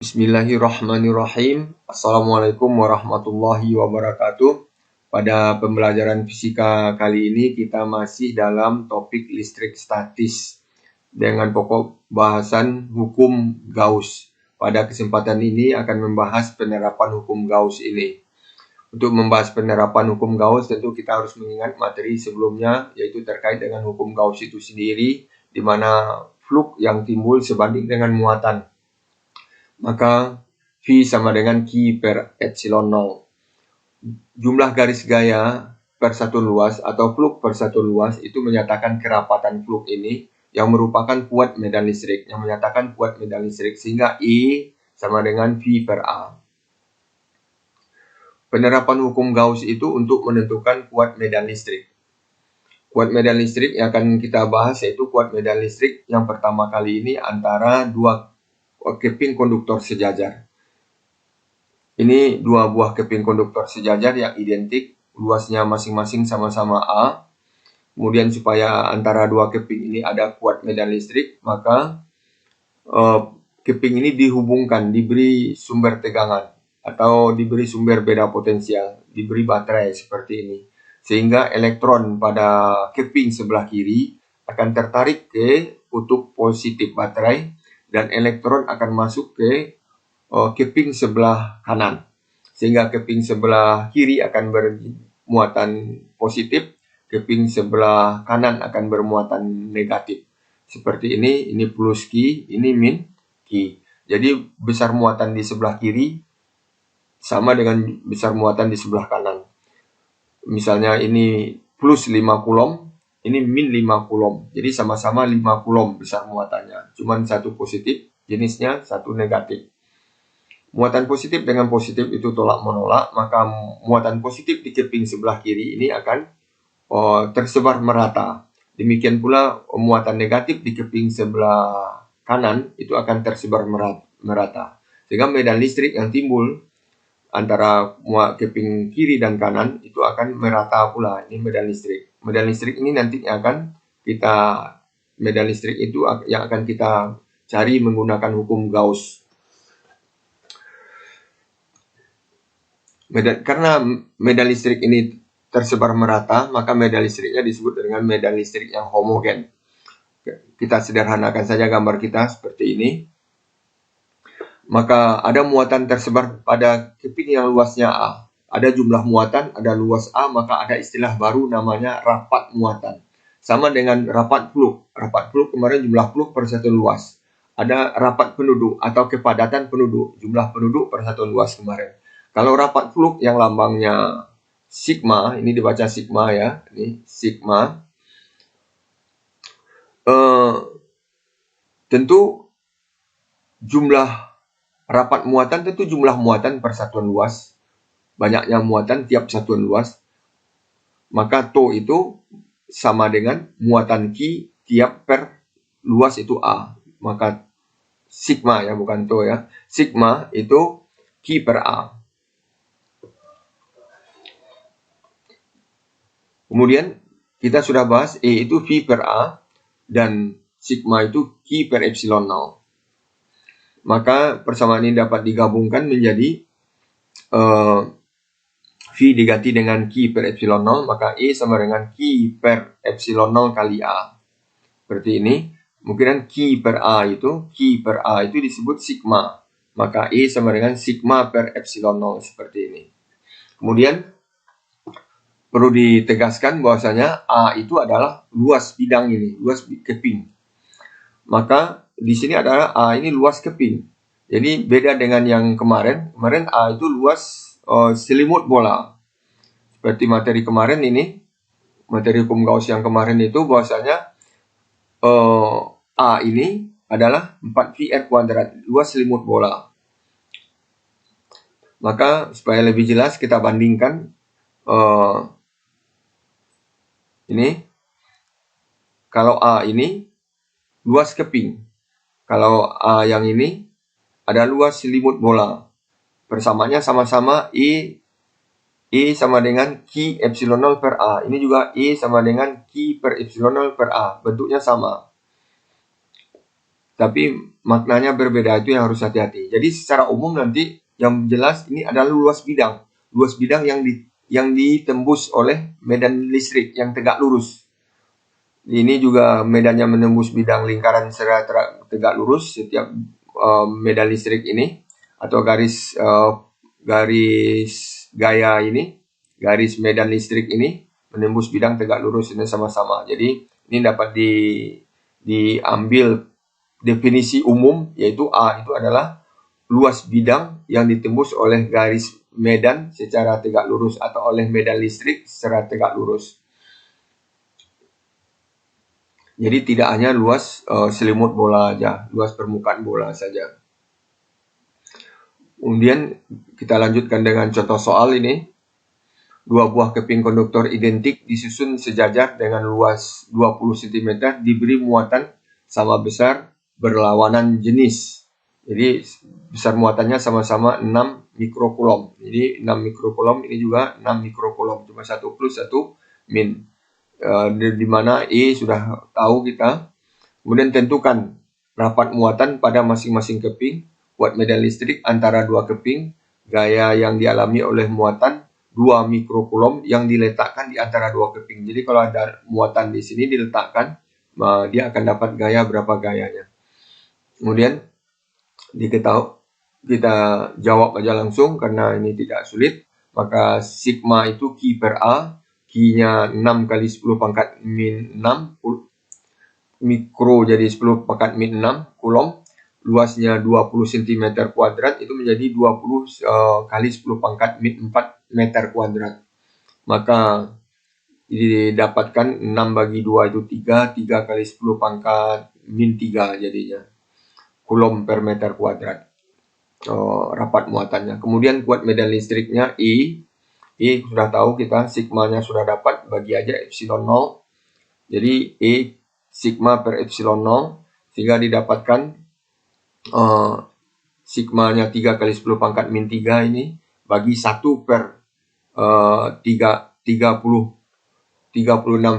Bismillahirrahmanirrahim. Assalamualaikum warahmatullahi wabarakatuh. Pada pembelajaran fisika kali ini kita masih dalam topik listrik statis dengan pokok bahasan hukum Gauss. Pada kesempatan ini akan membahas penerapan hukum Gauss ini. Untuk membahas penerapan hukum Gauss tentu kita harus mengingat materi sebelumnya, yaitu terkait dengan hukum Gauss itu sendiri, di mana flux yang timbul sebanding dengan muatan. Maka V sama dengan Q per epsilon 0. Jumlah garis gaya per satuan luas atau flux per satuan luas itu menyatakan kerapatan flux ini yang merupakan kuat medan listrik, sehingga E sama dengan V per A. Penerapan hukum Gauss itu untuk menentukan kuat medan listrik. Kuat medan listrik yang akan kita bahas yaitu kuat medan listrik yang pertama kali ini antara dua keping konduktor sejajar. Ini dua buah keping konduktor sejajar yang identik, luasnya masing-masing sama-sama A. Kemudian supaya antara dua keping ini ada kuat medan listrik, maka keping ini dihubungkan, diberi sumber tegangan atau diberi sumber beda potensial, diberi baterai seperti ini. Sehingga elektron pada keping sebelah kiri akan tertarik ke kutub positif baterai, dan elektron akan masuk ke keping sebelah kanan. Sehingga keping sebelah kiri akan bermuatan positif, keping sebelah kanan akan bermuatan negatif. Seperti ini plus Q, ini min Q. Jadi besar muatan di sebelah kiri sama dengan besar muatan di sebelah kanan. Misalnya ini plus 5 coulomb, ini min 5 coulomb. Jadi sama-sama 5 coulomb besar muatannya. Cuman satu positif, jenisnya satu negatif. Muatan positif dengan positif itu tolak menolak, maka muatan positif di keping sebelah kiri ini akan tersebar merata. Demikian pula muatan negatif di keping sebelah kanan itu akan tersebar merata. Sehingga medan listrik yang timbul antara keping kiri dan kanan itu akan merata pula. Ini medan listrik. Medan listrik ini nantinya medan listrik itu yang akan kita cari menggunakan hukum Gauss. Karena medan listrik ini tersebar merata, maka medan listriknya disebut dengan medan listrik yang homogen. Kita sederhanakan saja gambar kita seperti ini. Maka ada muatan tersebar pada keping yang luasnya A. Ada jumlah muatan, ada luas A, maka ada istilah baru namanya rapat muatan. Sama dengan rapat flux. Rapat flux kemarin jumlah flux per satuan luas. Ada rapat penduduk atau kepadatan penduduk, jumlah penduduk per satuan luas kemarin. Kalau rapat flux yang lambangnya sigma, ini dibaca sigma ya, ini sigma. Tentu jumlah rapat muatan tentu jumlah muatan per satuan luas. Banyaknya muatan tiap satuan luas. Maka tau itu sama dengan muatan Q tiap per luas itu A. Maka sigma ya, bukan tau ya. Sigma itu Q per A. Kemudian kita sudah bahas E itu V per A dan sigma itu Q per epsilon 0. Maka persamaan ini dapat digabungkan menjadi V diganti dengan Q per epsilon 0, maka E sama dengan Q per epsilon 0 kali A. Seperti ini. Mungkin Q per A itu disebut sigma. Maka E sama dengan sigma per epsilon 0 seperti ini. Kemudian perlu ditegaskan bahwasanya A itu adalah luas bidang ini, luas keping. Maka di sini adalah A ini luas keping. Jadi beda dengan yang kemarin. Kemarin A itu luas selimut bola. Seperti materi kemarin ini, materi hukum Gauss yang kemarin itu bahwasanya A ini adalah 4VR kuadrat, luas selimut bola. Maka supaya lebih jelas kita bandingkan ini. Kalau A ini luas keping. Kalau A yang ini ada luas selimut bola. Persamaannya sama-sama E sama dengan Q epsilon 0 per A. Ini juga E sama dengan Q per epsilon 0 per A. Bentuknya sama. tapi maknanya berbeda, itu yang harus hati-hati. Jadi secara umum nanti yang jelas ini adalah luas bidang yang ditembus oleh medan listrik yang tegak lurus. Ini juga medannya menembus bidang lingkaran secara tegak lurus. Setiap medan listrik ini atau garis gaya ini, garis medan listrik ini menembus bidang tegak lurus ini sama-sama. Jadi ini dapat diambil definisi umum, yaitu A itu adalah luas bidang yang ditembus oleh garis medan secara tegak lurus atau oleh medan listrik secara tegak lurus. Jadi tidak hanya luas selimut bola aja, luas permukaan bola saja. Kemudian kita lanjutkan dengan contoh soal ini. Dua buah keping konduktor identik disusun sejajar dengan luas 20 cm diberi muatan sama besar berlawanan jenis. Jadi besar muatannya sama-sama 6 mikrokulom. Jadi 6 mikrokulom, ini juga 6 mikrokulom. Cuma 1 plus 1 min. Di mana E sudah tahu kita. Kemudian tentukan rapat muatan pada masing-masing keping, kuat medan listrik antara dua keping, gaya yang dialami oleh muatan 2 mikrokulom yang diletakkan di antara dua keping. Jadi kalau ada muatan di sini diletakkan, dia akan dapat gaya berapa gayanya. Kemudian kita jawab aja langsung karena ini tidak sulit. Maka sigma itu Q per A. Q-nya 6 kali 10 pangkat min 6 mikro jadi 10 pangkat min 6 kulom. Luasnya 20 cm kuadrat itu menjadi 20 kali 10 pangkat min 4 meter kuadrat. Maka didapatkan 6 bagi 2 itu 3. 3 kali 10 pangkat min 3 jadinya. Kulom per meter kuadrat. Rapat muatannya. Kemudian kuat medan listriknya E sudah tahu kita, sigmanya sudah dapat, bagi aja epsilon 0. Jadi E sigma per epsilon 0, sehingga didapatkan sigmanya 3 kali 10 pangkat min 3 ini bagi 1 per 36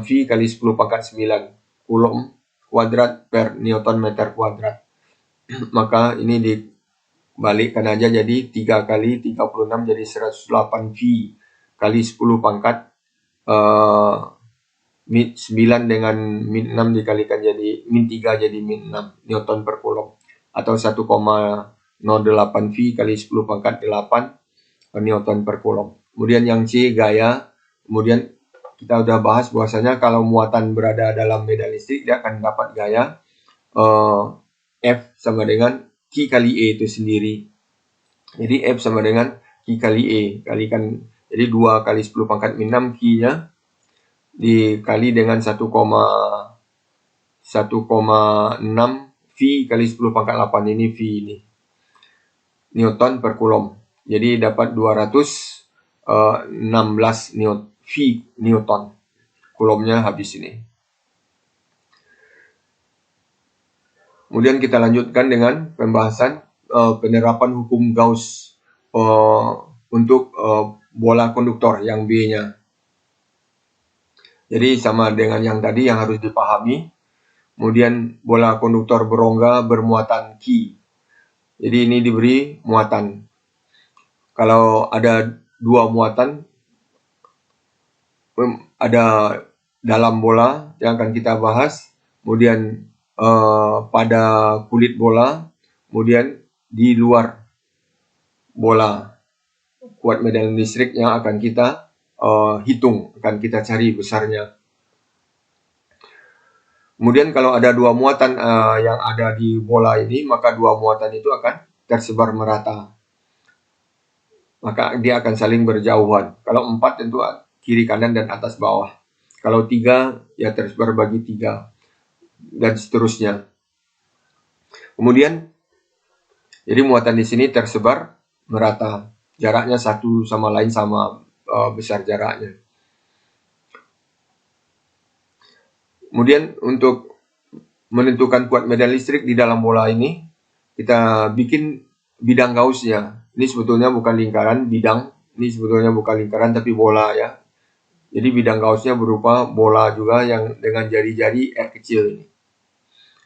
V kali 10 pangkat 9 kulom kuadrat per newton meter kuadrat. Maka ini dibalikkan aja jadi 3 kali 36 jadi 108 V kali 10 pangkat min 9 dengan min 6 dikalikan jadi min 3 jadi min 6 newton per kulom, atau 1,08 V kali 10 pangkat 8 newton per kulom. Kemudian yang C gaya. Kemudian kita udah bahas bahwasanya kalau muatan berada dalam medan listrik dia akan dapat gaya F sama dengan Q kali E itu sendiri. Jadi F sama dengan Q kali E kalikan. Jadi 2 kali 10 pangkat min 6 Q-nya dikali dengan 1,6 V kali 10 pangkat 8 ini V ini. Newton per kulom. Jadi dapat 216 V Newton. Kulomnya habis ini. Kemudian kita lanjutkan dengan pembahasan penerapan hukum Gauss untuk bola konduktor yang B-nya. Jadi sama dengan yang tadi yang harus dipahami. Kemudian bola konduktor berongga bermuatan Q. Jadi ini diberi muatan. Kalau ada dua muatan, ada dalam bola yang akan kita bahas. Kemudian pada kulit bola. Kemudian di luar bola. Kuat medan listrik yang akan kita hitung, akan kita cari besarnya. Kemudian kalau ada dua muatan yang ada di bola ini, maka dua muatan itu akan tersebar merata. Maka dia akan saling berjauhan. Kalau 4 tentu kiri kanan dan atas bawah. Kalau 3 ya tersebar bagi 3 dan seterusnya. Kemudian jadi muatan di sini tersebar merata. Jaraknya satu sama lain sama besar jaraknya. Kemudian untuk menentukan kuat medan listrik di dalam bola ini, kita bikin bidang Gauss-nya. Ini sebetulnya bukan lingkaran, bidang. Ini sebetulnya bukan lingkaran tapi bola ya. Jadi bidang Gauss-nya berupa bola juga yang dengan jari-jari R kecil ini.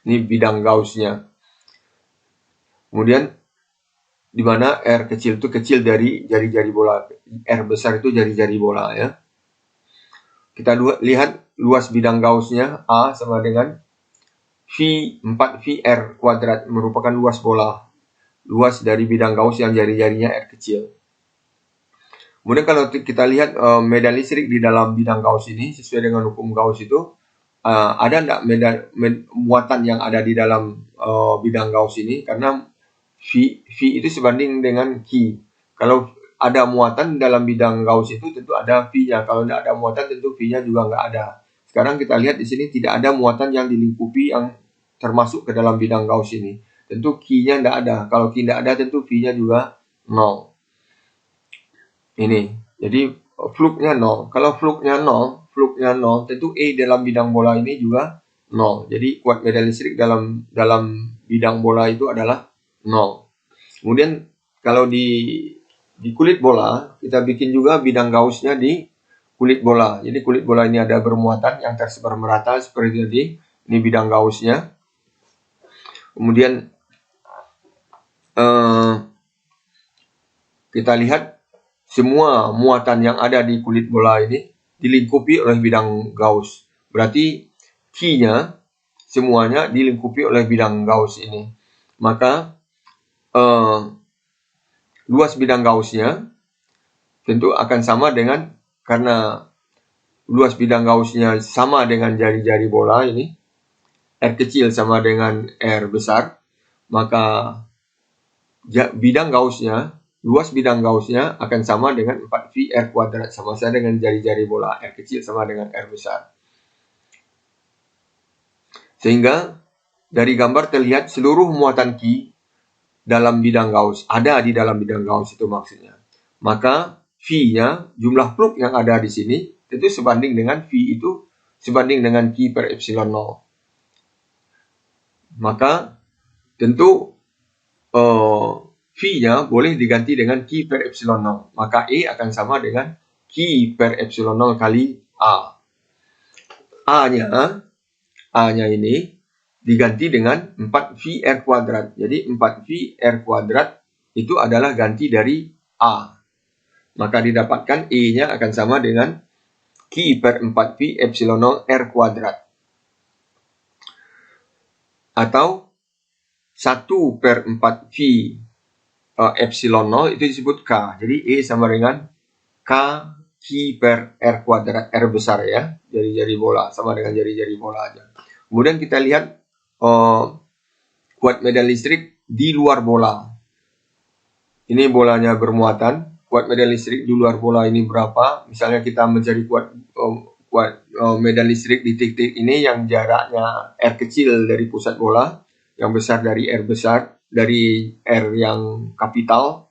Ini bidang Gauss-nya. Kemudian di mana R kecil itu kecil dari jari-jari bola, R besar itu jari-jari bola ya. Kita lihat luas bidang Gauss-nya A sama dengan V4VR kuadrat, merupakan luas bola. Luas dari bidang Gauss yang jari-jarinya R kecil. Kemudian kalau kita lihat medan listrik di dalam bidang Gauss ini, sesuai dengan hukum Gauss itu, ada enggak muatan yang ada di dalam bidang Gauss ini? Karena V itu sebanding dengan Q. Kalau ada muatan dalam bidang Gauss itu tentu ada V-nya. Kalau tidak ada muatan tentu V-nya juga nggak ada. Sekarang kita lihat di sini tidak ada muatan yang dilingkupi yang termasuk ke dalam bidang Gauss ini. Tentu Q-nya tidak ada. Kalau Q tidak ada tentu V-nya juga 0. Ini. Jadi fluknya 0. Kalau fluknya 0, tentu E dalam bidang bola ini juga 0. Jadi kuat medan listrik dalam bidang bola itu adalah 0. Kemudian kalau di kulit bola, kita bikin juga bidang Gauss-nya di kulit bola. Jadi kulit bola ini ada bermuatan yang tersebar merata seperti tadi. Ini bidang Gauss-nya. Kemudian kita lihat semua muatan yang ada di kulit bola ini dilingkupi oleh bidang Gauss. Berarti Q-nya semuanya dilingkupi oleh bidang Gauss ini. Maka luas bidang Gauss-nya tentu akan sama dengan, karena luas bidang Gauss-nya sama dengan jari-jari bola ini, R kecil sama dengan R besar, maka bidang Gauss-nya, luas bidang Gauss-nya akan sama dengan 4VR kuadrat, sama saja dengan jari-jari bola, R kecil sama dengan R besar. Sehingga dari gambar terlihat seluruh muatan Q dalam bidang Gauss, ada di dalam bidang Gauss itu maksudnya. Maka V-nya, jumlah fluk yang ada di sini, tentu sebanding dengan V itu sebanding dengan Q per epsilon 0. Maka tentu V-nya boleh diganti dengan Q per epsilon 0. Maka E akan sama dengan Q per epsilon 0 kali A. A-nya ini diganti dengan 4VR kuadrat. Jadi 4VR kuadrat itu adalah ganti dari A. Maka didapatkan E-nya akan sama dengan Q per 4V epsilon 0 R kuadrat. Atau 1 per 4V epsilon 0 itu disebut K. Jadi E sama dengan K Q per R kuadrat. R besar ya. Jari-jari bola. Sama dengan jari-jari bola aja. Kemudian kita lihat kuat medan listrik di luar bola. Ini bolanya bermuatan. Kuat medan listrik di luar bola ini berapa? Misalnya kita mencari kuat medan listrik di titik ini yang jaraknya R kecil dari pusat bola, yang besar dari R besar, dari R yang kapital,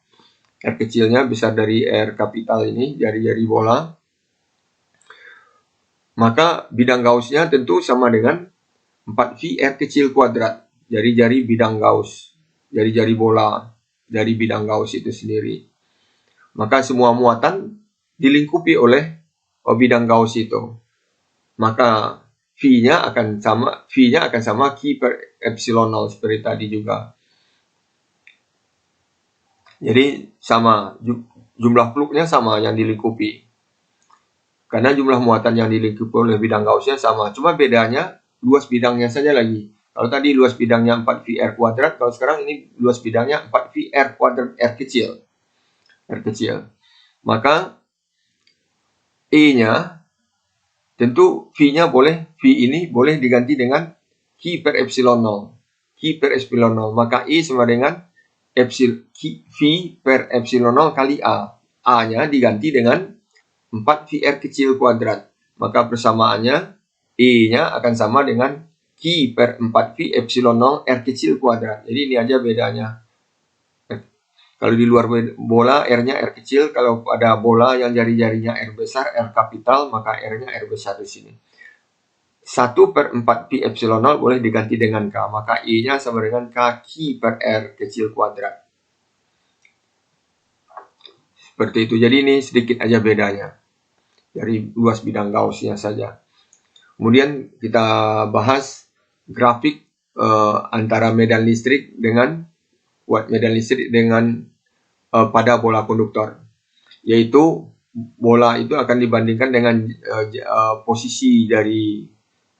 R kecilnya besar dari R kapital ini, jari-jari bola. Maka bidang Gauss-nya tentu sama dengan 4V R kecil kuadrat, jari-jari bidang Gauss, jari-jari bola dari bidang Gauss itu sendiri. Maka semua muatan dilingkupi oleh bidang Gauss itu. Maka V-nya akan sama Q per epsilon 0 seperti tadi juga. Jadi sama, jumlah fluknya sama yang dilingkupi. Karena jumlah muatan yang dilingkupi oleh bidang Gauss-nya sama, cuma bedanya luas bidangnya saja lagi. Kalau tadi luas bidangnya 4VR kuadrat, kalau sekarang ini luas bidangnya 4VR kuadrat R kecil. R kecil. Maka E-nya, tentu V-nya V ini boleh diganti dengan Q per epsilon 0. Q per epsilon 0. Maka E sama dengan V per epsilon 0 kali A. A-nya diganti dengan 4VR kecil kuadrat. Maka persamaannya E-nya akan sama dengan Q per 4V epsilon 0 R kecil kuadrat. Jadi ini aja bedanya. Kalau di luar bola R-nya R kecil, kalau ada bola yang jari-jarinya R besar, R kapital, maka R-nya R besar di sini. 1 per 4V epsilon 0 boleh diganti dengan K, maka E-nya sama dengan K Q per R kecil kuadrat. Seperti itu. Jadi ini sedikit aja bedanya dari luas bidang Gauss-nya saja. Kemudian kita bahas grafik antara medan listrik dengan kuat medan listrik dengan pada bola konduktor, yaitu bola itu akan dibandingkan dengan posisi dari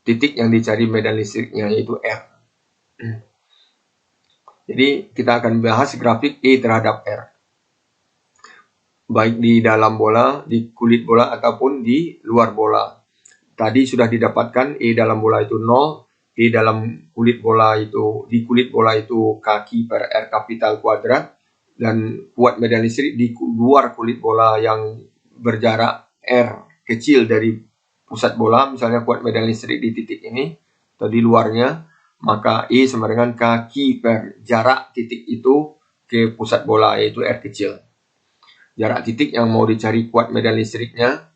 titik yang dicari medan listriknya, yaitu R. Jadi kita akan bahas grafik E terhadap R, baik di dalam bola, di kulit bola, ataupun di luar bola. Tadi sudah didapatkan E dalam bola itu 0, E dalam kulit bola itu, di kulit bola itu kaki per R kapital kuadrat, dan kuat medan listrik di luar kulit bola yang berjarak R kecil dari pusat bola, misalnya kuat medan listrik di titik ini atau di luarnya, maka E sama dengan kaki per jarak titik itu ke pusat bola, yaitu R kecil. Jarak titik yang mau dicari kuat medan listriknya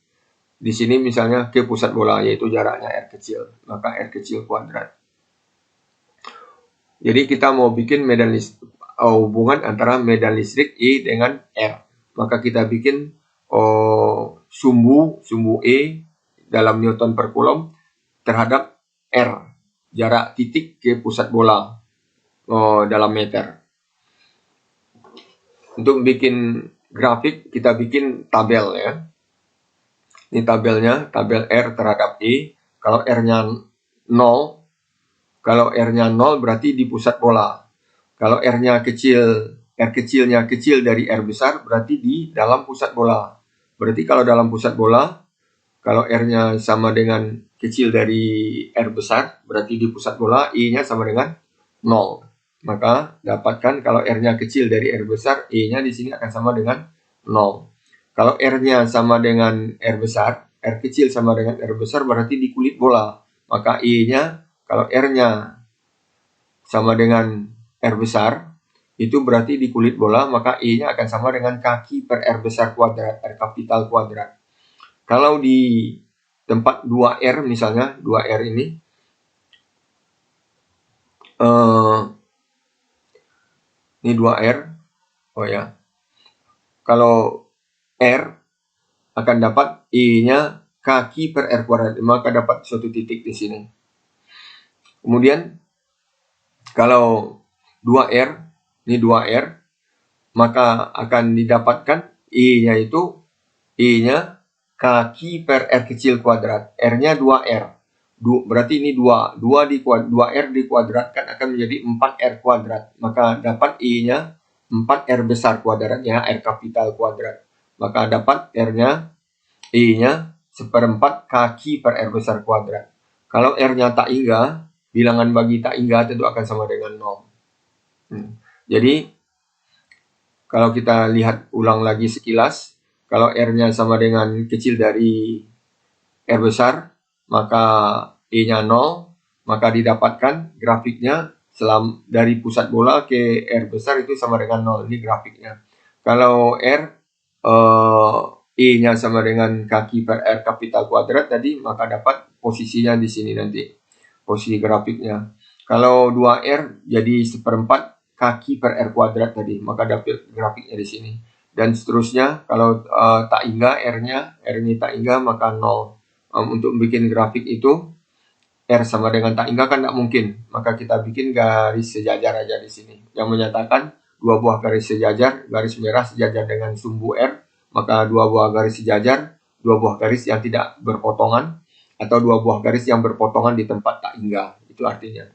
di sini misalnya ke pusat bola, yaitu jaraknya R kecil, maka R kecil kuadrat. Jadi kita mau bikin medan listrik, hubungan antara medan listrik E dengan R, maka kita bikin sumbu E dalam Newton per Coulomb terhadap R, jarak titik ke pusat bola dalam meter. Untuk bikin grafik kita bikin tabel ya. Ini tabelnya, tabel R terhadap E. Kalau R-nya 0, kalau R-nya 0 berarti di pusat bola. Kalau R-nya kecil, R kecilnya kecil dari R besar, berarti di dalam pusat bola. Berarti kalau dalam pusat bola, kalau R-nya sama dengan kecil dari R besar, berarti di pusat bola E-nya sama dengan 0. Maka dapatkan kalau R-nya kecil dari R besar, E-nya di sini akan sama dengan 0. Kalau R-nya sama dengan R besar, R kecil sama dengan R besar berarti di kulit bola. Maka E-nya, kalau R-nya sama dengan R besar, itu berarti di kulit bola, maka E-nya akan sama dengan kaki per R besar kuadrat, R kapital kuadrat. Kalau di tempat 2R misalnya, 2R ini, ini 2R, oh ya, kalau R akan dapat E-nya kaki per R kuadrat, maka dapat suatu titik di sini. Kemudian kalau 2R, ini 2R, maka akan didapatkan E-nya itu E-nya kaki per R kecil kuadrat, R-nya 2R. Berarti ini 2R dikuadratkan akan menjadi 4R kuadrat, maka dapat E-nya 4R besar kuadratnya, R kapital kuadrat. Maka dapat R-nya, E-nya seperempat kaki per R besar kuadrat. Kalau R-nya tak hingga, bilangan bagi tak hingga tentu akan sama dengan 0. Jadi, kalau kita lihat ulang lagi sekilas, kalau R-nya sama dengan kecil dari R besar, maka E-nya 0, maka didapatkan grafiknya dari pusat bola ke R besar itu sama dengan 0. Ini grafiknya. Kalau R, E-nya sama dengan kaki per R kapital kuadrat tadi, maka dapat posisinya di sini nanti, posisi grafiknya. Kalau 2R jadi seperempat kaki per R kuadrat tadi, maka dapat grafiknya di sini. Dan seterusnya, kalau tak hingga R-nya, R ini tak hingga, maka 0. Untuk bikin grafik itu, R sama dengan tak hingga kan tidak mungkin, maka kita bikin garis sejajar aja di sini, yang menyatakan dua buah garis sejajar, garis merah sejajar dengan sumbu R, maka dua buah garis sejajar, dua buah garis yang tidak berpotongan, atau dua buah garis yang berpotongan di tempat tak hingga, itu artinya.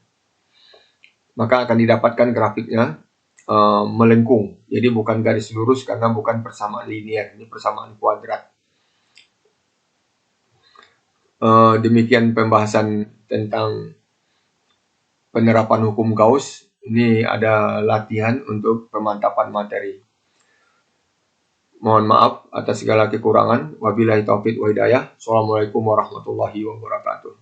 Maka akan didapatkan grafiknya melengkung, jadi bukan garis lurus karena bukan persamaan linear, ini persamaan kuadrat. Demikian pembahasan tentang penerapan hukum Gauss. Ini ada latihan untuk pemantapan materi. Mohon maaf atas segala kekurangan. Wabillahi taufiq wa hidayah. Assalamualaikum warahmatullahi wabarakatuh.